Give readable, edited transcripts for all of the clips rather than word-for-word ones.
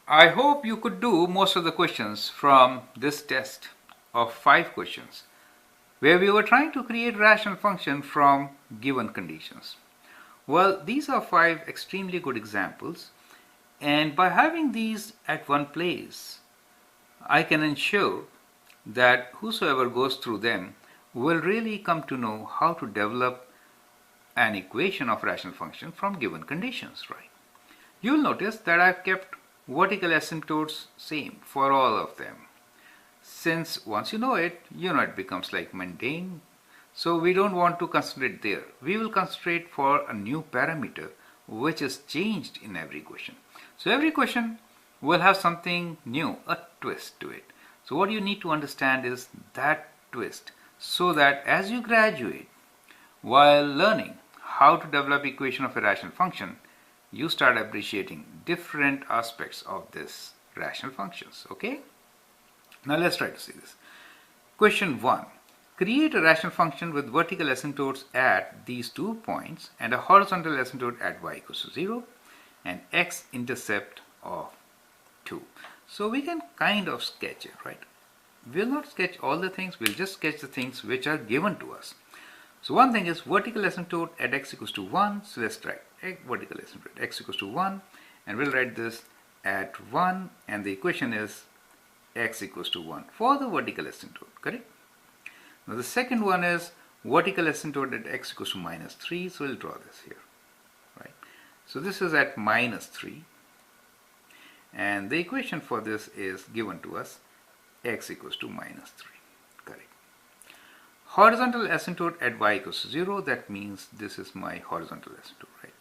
I hope you could do most of the questions from this test of 5 questions where we were trying to create rational function from given conditions. Well, these are 5 extremely good examples, and by having these at one place, I can ensure that whosoever goes through them will really come to know how to develop an equation of rational function from given conditions, right? You'll notice that I've kept vertical asymptotes same for all of them. Since once you know it becomes like mundane. So we don't want to concentrate there. We will concentrate for a new parameter which is changed in every question. So every question will have something new, a twist to it. So what you need to understand is that twist, so that as you graduate, while learning how to develop equation of a rational function, you start appreciating different aspects of this rational functions. Okay? Now let's try to see this. Question 1. Create a rational function with vertical asymptotes at these 2 points and a horizontal asymptote at y equals to 0 and x-intercept of 2. So we can kind of sketch it, right? We'll not sketch all the things, we'll just sketch the things which are given to us. So one thing is vertical asymptote at x equals to 1. So let's try vertical asymptote at x equals to 1, and we'll write this at 1, and the equation is x equals to 1 for the vertical asymptote, correct? Now the second one is vertical asymptote at x equals to minus 3, so we'll draw this here, right? So this is at minus 3, and the equation for this is given to us, x equals to minus 3, correct? Horizontal asymptote at y equals to 0, that means this is my horizontal asymptote, right?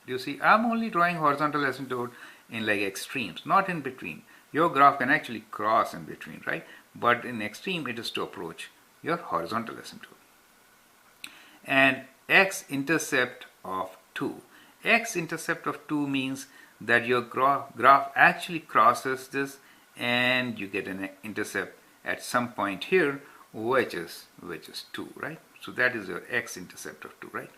Do you see, I'm only drawing horizontal asymptote in like extremes, not in between. Your graph can actually cross in between, right? But in extreme it is to approach your horizontal asymptote. And x-intercept of 2. X-intercept of 2 means that your graph actually crosses this and you get an intercept at some point here which is 2, right? So that is your x-intercept of 2, right?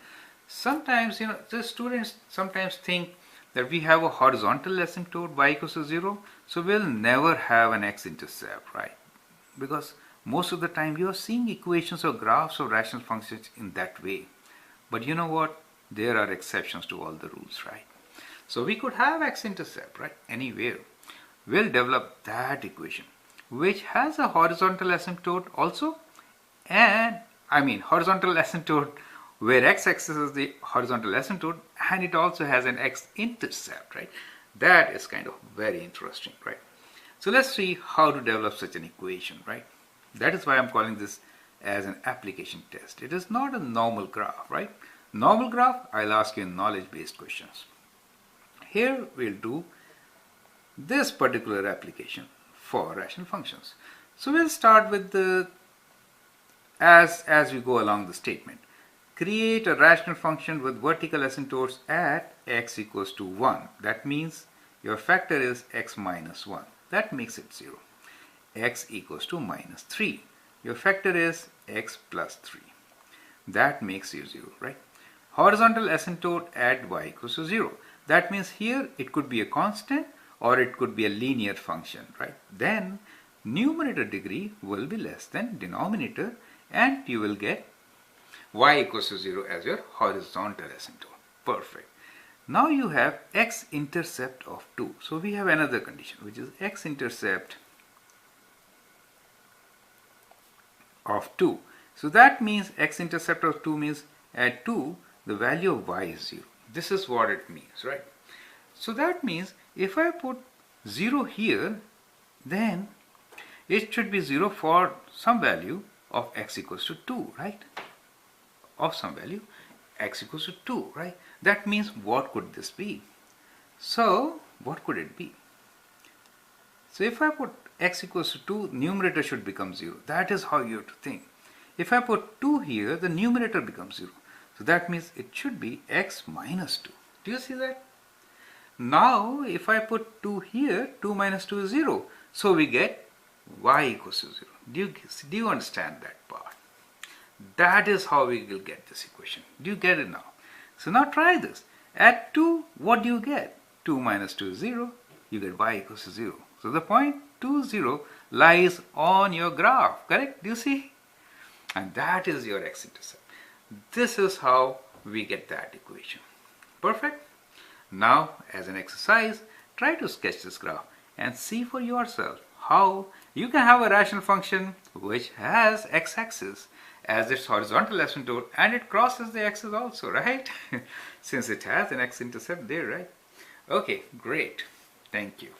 Sometimes, the students sometimes think that we have a horizontal asymptote y equals to 0, so we'll never have an x-intercept, right? Because most of the time you are seeing equations or graphs of rational functions in that way. But you know what? There are exceptions to all the rules, right? So we could have x-intercept, right? Anywhere. We'll develop that equation which has a horizontal asymptote also, and horizontal asymptote where x-axis is the horizontal asymptote, and it also has an x-intercept, right? That is kind of very interesting, right? So let's see how to develop such an equation, right? That is why I'm calling this as an application test. It is not a normal graph, right? Normal graph, I'll ask you in knowledge-based questions. Here we'll do this particular application for rational functions. So we'll start with the, as we go along the statement. Create a rational function with vertical asymptotes at x equals to 1. That means your factor is x minus 1. That makes it 0. X equals to minus 3. Your factor is x plus 3. That makes you 0, right? Horizontal asymptote at y equals to 0. That means here it could be a constant or it could be a linear function, right? Then numerator degree will be less than denominator, and you will get y equals to 0 as your horizontal asymptote. Perfect. Now you have x-intercept of 2. So we have another condition which is x-intercept of 2. So that means x-intercept of 2 means at 2 the value of y is 0. This is what it means, right? So that means if I put 0 here, then it should be 0 for some value of x equals to 2, right? Of some value x equals to 2, right? That means what could this be? So what could it be? So if I put x equals to 2, numerator should become 0. That is how you have to think. If I put 2 here, the numerator becomes 0. So that means it should be x minus 2. Do you see that? Now if I put 2 here, 2 minus 2 is 0. So we get y equals to 0. Do you understand that part? That is how we will get this equation. Do you get it now? So now try this. At 2, what do you get? 2 minus 2 is 0. you get y equals to 0. So the point 2, 0 lies on your graph, correct? Do you see? And that is your x-intercept. This is how we get that equation. Perfect. Now, as an exercise, try to sketch this graph and see for yourself how you can have a rational function which has x-axis as its horizontal asymptote, and it crosses the axis also, right? Since it has an x-intercept there, right? Okay, great. Thank you.